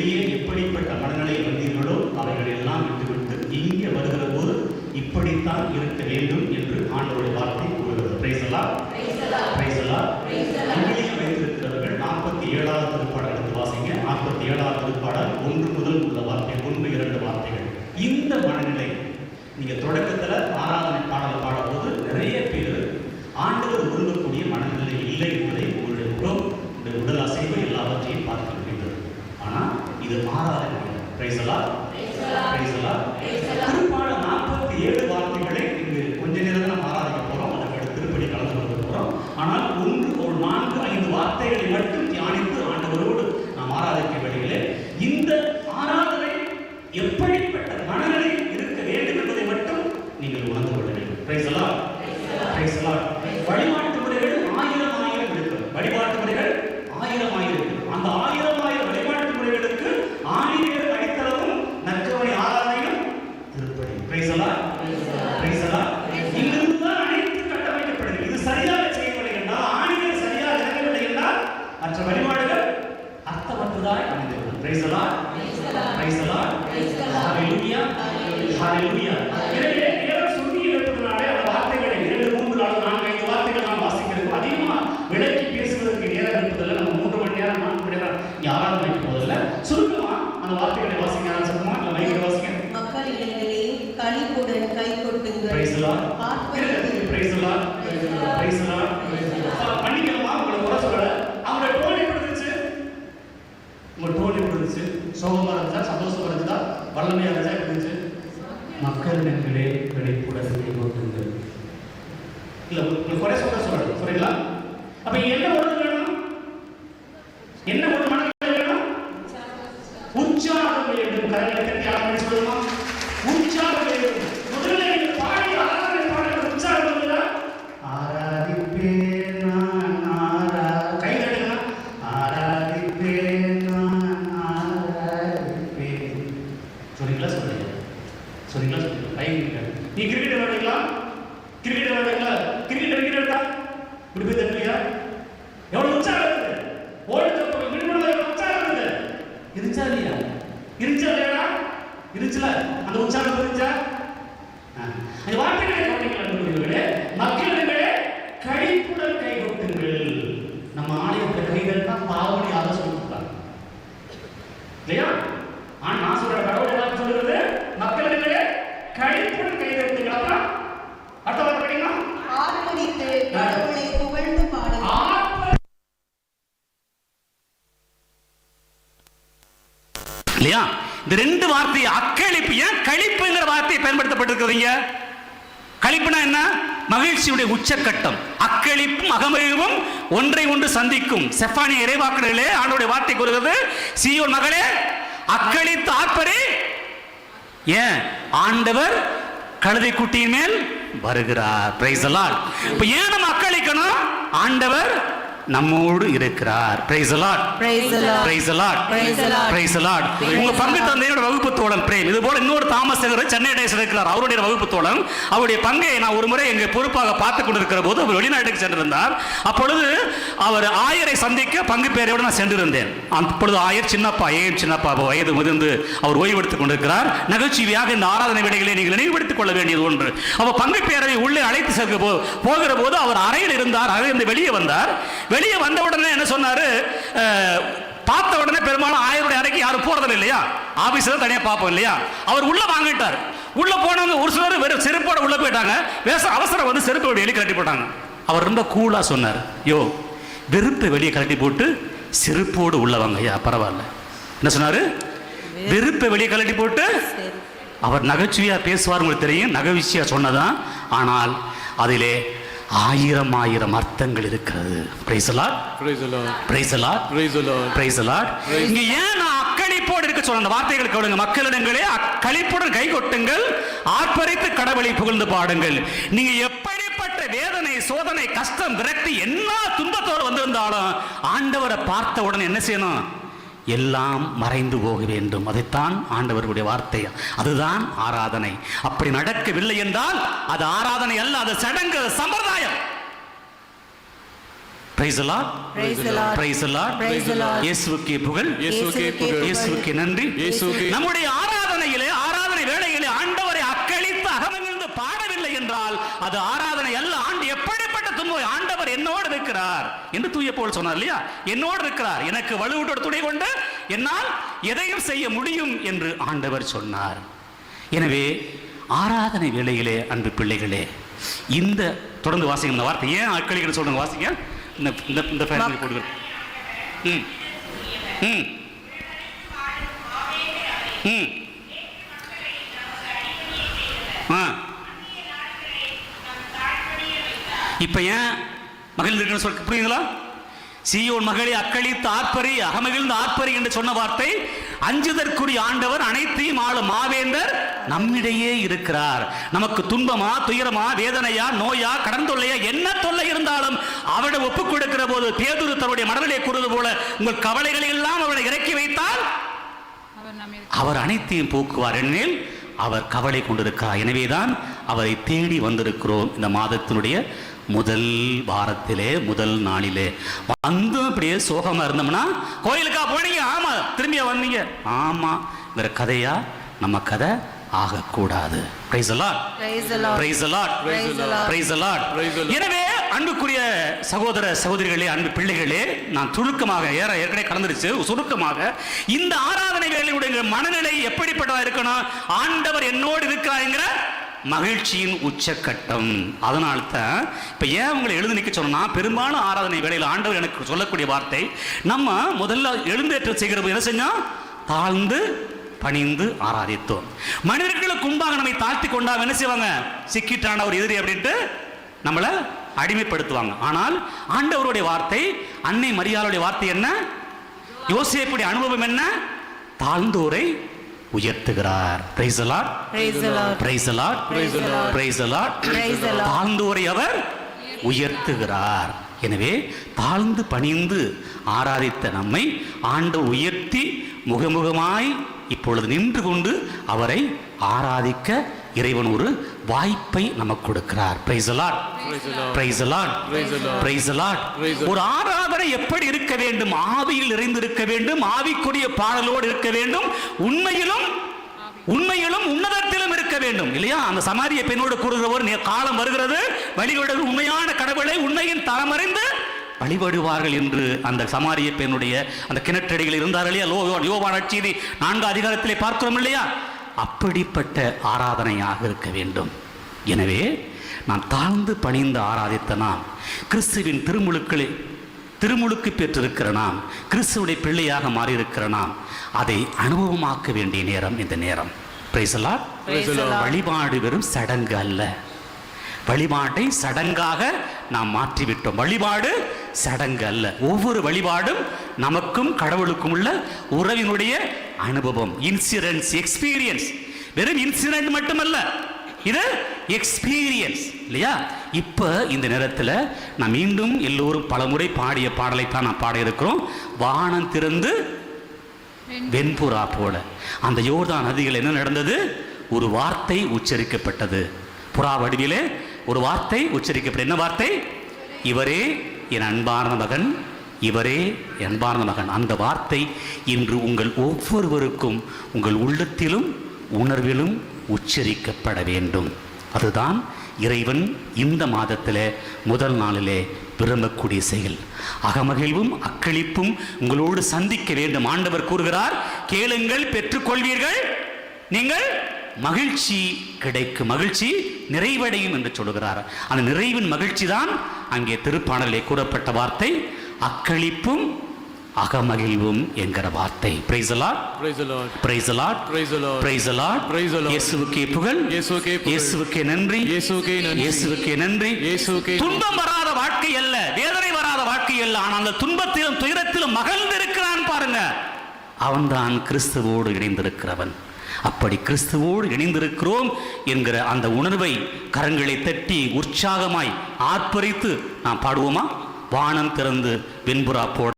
வெளியே எப்படிப்பட்ட மனநிலை வந்தீர்களோ அவைகள் எல்லாம் விட்டுவிட்டு இங்கே வருகிற போது இப்படித்தான் இருக்க வேண்டும் என்று ஆண்டவருடைய வார்த்தை கூறுகிறது. Price the Lord. அங்கேயும் வைத்திருக்கிறவர்கள் 47வது திருப்பாடல் எடுத்து வாசிங்க. 47வது திருப்பாடல் 1 முதல் உள்ள வார்த்தை, 1-2 வார்த்தைகள். இந்த மனநிலை நீங்க தொடக்கத்துல ஆராதனை பாடல் பாடும்போது நிறைய பேர் ஆண்டவர் விரும்பக்கூடிய மனநிலை இல்லை என்பதை உங்களுடைய முகம், உங்களுடைய உடல் அசைவு எல்லாவற்றையும் பார்க்க முடிந்தது. ஆனா இது ஆராதனை. Price the Lord. திருப்பாடல் 47 வார்த்தைகளை இங்கு கொஞ்ச நேரம் நம்ம ஆராதிக்க போறோம். அதுக்கு திருப்படி கலந்து கொள்ள போறோம். ஆனால் ஒரு 4-5 வார்த்தைகளை மட்டும் தியானித்து ஆண்டவரோடு நாம் ஆராதிக்க வேண்டியதில்லை. இந்த ஆராதனை எப்படிப்பட்ட மனநிலை இருக்க வேண்டும் என்பதை மட்டும் நீங்கள் உணர்ந்து கொள்ள வேண்டும். Price the Lord. வழிபாட்டு முறைகள் 1000 இருக்கிறது. வழிபாட்டு முறைகள் 1000 இருக்கிறது. அந்த 1000 வழிபாட்டு முறைகளுக்கு ஆணிவேர் அடித்தளமும் நற்கருணை ஆராதனையும் திருப்படி. Price the Lord. இங்கிருந்து தான் அனைத்து கட்டமைக்கப்படுகிறது. இது சரியாக செய்யவில்லை என்றால், ஆணிவேர் சரியாக இறங்கவில்லை என்றால் மற்ற வழிபாடுகள் அர்த்தமற்றதாய் அமைந்துவிடும். Praise the lord. ஹalleluya. எனவே நேரம் சுருங்கி இருப்பதனாலே அந்த வார்த்தைகளை 2-3-4-5 வார்த்தைகள் நாம் வாசிக்கிறோம். அதிகமாக விளக்கி பேசுவதற்கு நேரம் இருப்பதில்லை. நம்ம 3 மணி நேரம் 4 மணி நேரம் யாராவது வைக்க போதில்ல. சுருக்கமா அந்த வார்த்தைகளை வாசிக்க ஆரம்பிச்சோமா? இல்ல மைக்கை வாசிக்க. மக்கள் இடங்களே களிப்புடன் கை கொட்டுங்கள். Praise the lord. Praise the lord. பண்ணிக்கலாமா? உங்களை குறை சொல்லல. அவங்களோட டோன் எப்படி இருந்துச்சு? உங்க டோன் எப்படி இருந்துச்சு? சோகமா இருந்துச்சா, சந்தோஷமா இருந்துச்சா, வல்லமையா இருந்துச்சா, எப்படி இருந்துச்சு? மக்கள் இடங்களே களிப்புடன் கை கொட்டுங்கள். இல்ல உங்களை குறை சொல்லல. சரிங்களா? அப்ப என்ன உணர்வு வேணும்? என்ன ஒரு மனநிலை வேணும்? உற்சாகம் வேண்டும். கரங்களை தட்டி ஆரம்பிச்சு சொல்லுமா? உற்சாகம் வேண்டும். முதல்ல நீங்க பாடி ஆராதனை பாடல் உற்சாகம் இல்லையா? ஆராதிப்பேன் நான் கை தட்டுங்க. ஆராதிப்பேன் நான் ஆராதிப்பேன். சொல்றீங்களா? கை நீ கிரிக்கெட் விளையாடுறீங்களா? கிரிக்கெட் எடுத்தா இப்படி போய் தட்டுறியா? எவ்வளவு உற்சாகம் இருக்குது. வேர்ல்ட் கப் வின்னுல எவ்வளவு உற்சாகம் இருக்குது. இருந்துச்சா இல்லையா? இருந்துச்சுல. அந்த உற்சாகம் இருந்துச்சா? அந்த வார்த்தைகளை கவனிக்கலாம்ங்களே. மக்களிடங்களே களிப்புடன் கை கொட்டுங்கள். நம்ம ஆலயத்தில் கைதட்டா பாவனை அதை சொல்லிட்டாங்க இல்லையா? நான் சொல்ற கடவுள் என்ன சொல்லுறது? மக்களிடங்களே களிப்புடன் கை கொட்டுங்கள். அப்புறம் அடுத்த வார்த்தை படிங்க. ஆர்ப்பரித்து கடவுளை புகழ்ந்து பாடுங்கள். இல்லையா? இந்த 2 வார்த்தை அக்களிப்பு. ஏன் களிப்புங்கிற வார்த்தை பயன்படுத்தப்பட்டிருக்கிறீங்க? களிப்புனா என்ன? மகிழ்ச்சியுடைய உச்சக்கட்டம். அக்களிப்பும் அகமகிழ்வும் ஒன்றை ஒன்று சந்திக்கும். செஃபானியா இறைவாக்கினர்களே ஆண்டவருடைய வார்த்தை கூறுகிறது, சீயோன் மகளே அக்களித்து ஆர்ப்பரி. ஏன்? ஆண்டவர் கழுதை குட்டியின் மேல் வருகிறார். Price the Lord. இப்ப ஏன் நம்ம அக்களிக்கணும்? ஆண்டவர் நம்மோடு இருக்கிறார். Price the Lord. உங்க பங்கு தந்தையோட வகுப்பு தோழன் பிரேம், இது போல இன்னொரு தாமஸ் சென்னை டேஸ் இருக்கிறார். அவருடைய வகுப்பு தோழன். அவருடைய பங்கை நான் ஒரு முறை எங்க பொறுப்பாக பார்த்துக் கொண்டிருக்கிற போது அவர் வெளிநாட்டுக்கு சென்றிருந்தார். அப்பொழுது அவர் ஆயரை சந்திக்க பங்கு பேரையோடு நான் சென்றிருந்தேன். அப்பொழுது ஆயர் சின்னப்பா, சின்னப்பா வயது முதிர்ந்து அவர் ஓய்வெடுத்துக் கொண்டிருக்கிறார். நகைச்சுவையாக இந்த ஆராதனை விடைகளை நீங்கள் நினைவுபடுத்திக் கொள்ள வேண்டியது ஒன்று. அவர் பங்கு பேரவை உள்ளே அழைத்து செல்க போகிற போது அவர் அறையில் இருந்தார். அறையிலிருந்து வெளியே வந்தார். வெளியே வந்த உடனே என்ன சொன்னாரு? பார்த்த உடனே பெரும்பாலும் ஆயருடைய அறைக்கு யாரும் போறது இல்லையா? ஆபீஸ்ல தனியா பார்ப்போம் இல்லையா? அவர் உள்ள வாங்கிட்டார். உள்ள போனவங்க ஒரு சிலர் வெறும் செருப்போட உள்ள போயிட்டாங்க. அவசரம் வந்து செருப்பை வெளியே கழட்டி போட்டாங்க. அவர் ரொம்ப கூலா சொன்னார், யோ வெறுப்பை வெளியே கழட்டி போட்டு செருப்போடு உள்ள வாங்க. ஐயா பரவாயில்ல. என்ன சொன்னாரு? வெறுப்பை வெளியே கழட்டி போட்டு. அவர் நகைச்சுவையா பேசுவார், உங்களுக்கு தெரியும், நகைச்சுவையா சொன்னதான். ஆனால் அதிலே 1000 அர்த்தங்கள் இருக்கிறது. Price the Lord. இங்க ஏன் அக்களிப்போடு இருக்க சொல்ற அந்த வார்த்தைகளை கேளுங்க. மக்களிடங்களே அக்களிப்புடன் கை கொட்டுங்கள், ஆர்ப்பரித்து கடவுளை புகழ்ந்து பாடுங்கள். நீங்க எப்படிப்பட்ட வேதனை, சோதனை, கஷ்டம், விரக்தி, என்ன துன்பத்தோடு வந்திருந்தாலும் ஆண்டவரை பார்த்த உடனே என்ன செய்யணும்? எல்லாம் மறைந்து போக வேண்டும். அதைத்தான் ஆண்டவருடைய வார்த்தை. அதுதான் ஆராதனை. அப்படி நடக்கவில்லை என்றால் அது ஆராதனை அல்ல, அது சடங்கு, சம்பிரதாயம். Praise the Lord. Praise the Lord. Praise the Lord. Praise the Lord. இயேசுவுக்கே புகழ். இயேசுவுக்கே நன்றி. நம்முடைய ஆராதனை வேளையிலே ஆண்டவரை அக்களித்து அகமகிழ்ந்து பாடவில்லை என்றால் அது ஆராதனை அல்ல. எப்படிப்பட்ட துன்பம், ஆண்டவர் என்னோடு இருக்கிறார் என்று தூய பவுல் சொன்னார் இல்லையா? என்னோடு இருக்கிறார், எனக்கு வலுவூட்டோடு துணை கொண்டு என்னால் எதையும் செய்ய முடியும் என்று ஆண்டவர் சொன்னார். எனவே ஆராதனை வேளையிலே அன்பு பிள்ளைகளே, இந்த தொடர்ந்து வாசிங்க இந்த வார்த்தை. ஏன் அக்களிக்கன்னு சொல்றாங்க? வாசிங்க. இந்த ஃபேமிலி போடுங்க. இப்ப ஏன் மகிழ்ந்து இருக்குன்னு சொல்ல புரியுங்களா? சீயோன் மகளே அக்களித்து ஆர்ப்பரி, அகமகிழ்ந்து ஆர்ப்பரி என்று சொன்ன வார்த்தை, அஞ்சுதற்குரிய ஆண்டவர் அனைத்தையும் ஆளும் மாவேந்தர் நம்மிடையே இருக்கிறார். நமக்கு துன்பமா, துயரமா, வேதனையா, நோயா, கடன் தொல்லையா, என்ன தொல்லை இருந்தாலும் அவரை ஒப்புக் கொடுக்கிற போது பேதுரு தன்னுடைய மனதிலே கூறுவது போல, உங்கள் கவலைகளை எல்லாம் அவரை இறக்கி வைத்தால் அவர் அனைத்தையும் போக்குவார் எனில் அவர் கவலை கொண்டிருக்கிறார். எனவேதான் அவரை தேடி வந்திருக்கிறோம். இந்த மாதத்தினுடைய முதல் வாரத்திலே, முதல் நாளிலே வந்து அப்படியே சோகமா இருந்தோம்னா, கோயிலுக்கா போனீங்க, ஆமா திரும்பியா வந்தீங்க, ஆமா வேற கதையா நம்ம கதை ஆகக்கூடாது. Praise the Lord. Praise the Lord. Praise the Lord. Praise the Lord. எனவே அன்புக்குரிய சகோதர சகோதரிகளே, அன்பு பிள்ளைகளே, நான் சுருக்கமாக ஏற்கனவே கலந்துருச்சு, சுருக்கமாக இந்த ஆராதனை வேளையுடைய மனநிலை எப்படிப்பட்டதா இருக்கணும்? ஆண்டவர் என்னோடு இருக்கிறாங்கிற மகிழ்ச்சியின் உச்சக்கட்டம். அதனால்தான் இப்ப ஏன் உங்களை எழுந்து நிற்க சொன்னா, பெரும்பாலும் ஆராதனை வேளையில் ஆண்டவர் எனக்கு சொல்லக்கூடிய வார்த்தை, நம்ம முதல்ல எழுந்தேற்றம் செய்கிற என்ன செஞ்சோம்? தாழ்ந்து பணிந்து ஆராதித்தோம். மனிதர்களுக்கு முன்பாக நம்மை தாழ்த்தி கொண்டா என்ன செய்வாங்க? சிக்கிட்டான ஒரு எதிரி அப்படின்ட்டு நம்மளை அடிமைப்படுத்துவாங்க. ஆனால் ஆண்டவருடைய வார்த்தை, அன்னை மரியாளுடைய வார்த்தை என்ன? யோசேப்புடைய அனுபவம் என்ன? தாழ்ந்தோரை உயர்த்துகிறார். Praise the Lord. Praise the Lord. Praise the Lord. Praise the Lord. தாழ்ந்தோரை அவர் உயர்த்துகிறார். எனவே தாழ்ந்து பணிந்து ஆராதித்த நம்மை ஆண்டவர் உயர்த்தி முகமுகமாய் இப்பொழுது நின்று கொண்டு அவரை ஆராதிக்க இறைவன் ஒரு வாய்ப்பை நமக்கு கொடுக்கிறார். Praise the Lord. Praise the Lord. Praise the Lord. ஒரு ஆராதனை எப்படி இருக்க வேண்டும்? ஆவியில் நிறைந்திருக்க வேண்டும், ஆவிக்குரிய பாடலோடு இருக்க வேண்டும், உண்மையிலும் உன்னதத்திலும் இருக்க வேண்டும் இல்லையா? அந்த சமாரிய பெண்ணோடு கூறுகிற ஒரு காலம் வருகிறது, வழிபடுவது உண்மையான கடவுளை உண்மையின் தரமறிந்து வழிபடுவார்கள் என்று அந்த சமாரிய பெண்ணுடைய அந்த கிணற்றடிகள் இருந்தார்கள் இல்லையா? யோவான் நற்செய்தி 4 அதிகாரத்திலே பார்க்கிறோம் இல்லையா? அப்படிப்பட்ட ஆராதனையாக இருக்க வேண்டும். எனவே நான் தாழ்ந்து பணிந்து ஆராதித்த நாம், கிறிஸ்துவின் திருமுழுக்கு பெற்றிருக்கிற நாம், கிறிஸ்துவுடைய பிள்ளையாக மாறியிருக்கிற நாம், அதை அனுபவமாக்க வேண்டிய நேரம் இந்த நேரம். Praise the Lord. வழிபாடு வெறும் சடங்கு அல்ல. வழிபாட்டை சடங்காக நாம் மாற்றிவிட்டோம். வழிபாடு சடங்கு அல்ல. ஒவ்வொரு வழிபாடும் நமக்கும் கடவுளுக்கும் உள்ள உறவினுடைய அனுபவம், இன்சிடென்ஸ், எக்ஸ்பீரியன்ஸ். வெறும் இன்சிடென்ட் மட்டுமல்ல, இது எக்ஸ்பீரியன்ஸ் இல்லையா? இப்ப இந்த நேரத்தில் நான் மீண்டும் எல்லோரும் பலமுறை பாடிய பாடலை தான் நான் பாட இருக்கிறோம். வானம் திறந்து வெண்புறா போல. அந்த யோர்தான் நதிகள் என்ன நடந்தது? ஒரு வார்த்தை உச்சரிக்கப்பட்டது. புறா வடிவிலே ஒரு வார்த்தை உச்சரிக்கப்பட்ட. என்ன வார்த்தை? இவரே என் அன்பார்ந்த மகன், இவரே என் அன்பார்ந்த மகன். அந்த வார்த்தை இன்று உங்கள் ஒவ்வொருவருக்கும் உங்கள் உள்ளத்திலும் உணர்விலும் உச்சரிக்கப்பட வேண்டும். அதுதான் இறைவன் இந்த மாதத்தில் முதல் நாளிலே விரும்பக்கூடிய செயல். அகமகிழ்வும் அக்களிப்பும் உங்களோடு சந்திக்க வேண்டும். ஆண்டவர் கூறுகிறார், கேளுங்கள் பெற்றுக்கொள்வீர்கள், நீங்கள் மகிழ்ச்சி கிடைக்கும், மகிழ்ச்சி நிறைவடையும் என்று சொல்லுகிறார். அந்த நிறைவின் மகிழ்ச்சி தான் அங்கே திருப்பாடலிலே கூறப்பட்ட வார்த்தை, அக்களிப்பும் அகமகிழ்வும் என்கிற வார்த்தை. Praise the Lord. Praise the Lord. Praise the Lord. Praise the Lord. Praise the Lord. Praise the Lord. இயேசுவுக்கே புகழ், இயேசுவுக்கே நன்றி, இயேசுவுக்கே நன்றி. துன்பம் வராத வாழ்க்கை அல்ல, வேதனை வராத வாழ்க்கை அல்ல, ஆனால் அந்த துன்பத்திலும் துயரத்திலும் மகிழ்ந்திருக்கிறான் பாருங்க. அவன்தான் கிறிஸ்துவோடு இணைந்திருக்கிறவன். அப்படி கிறிஸ்துவோடு இணைந்திருக்கிறோம் என்கிற அந்த உணர்வை கரங்களை தட்டி உற்சாகமாய் ஆர்ப்பரித்து நாம் பாடுவோமா? வானம் திறந்து வெண்புறா போட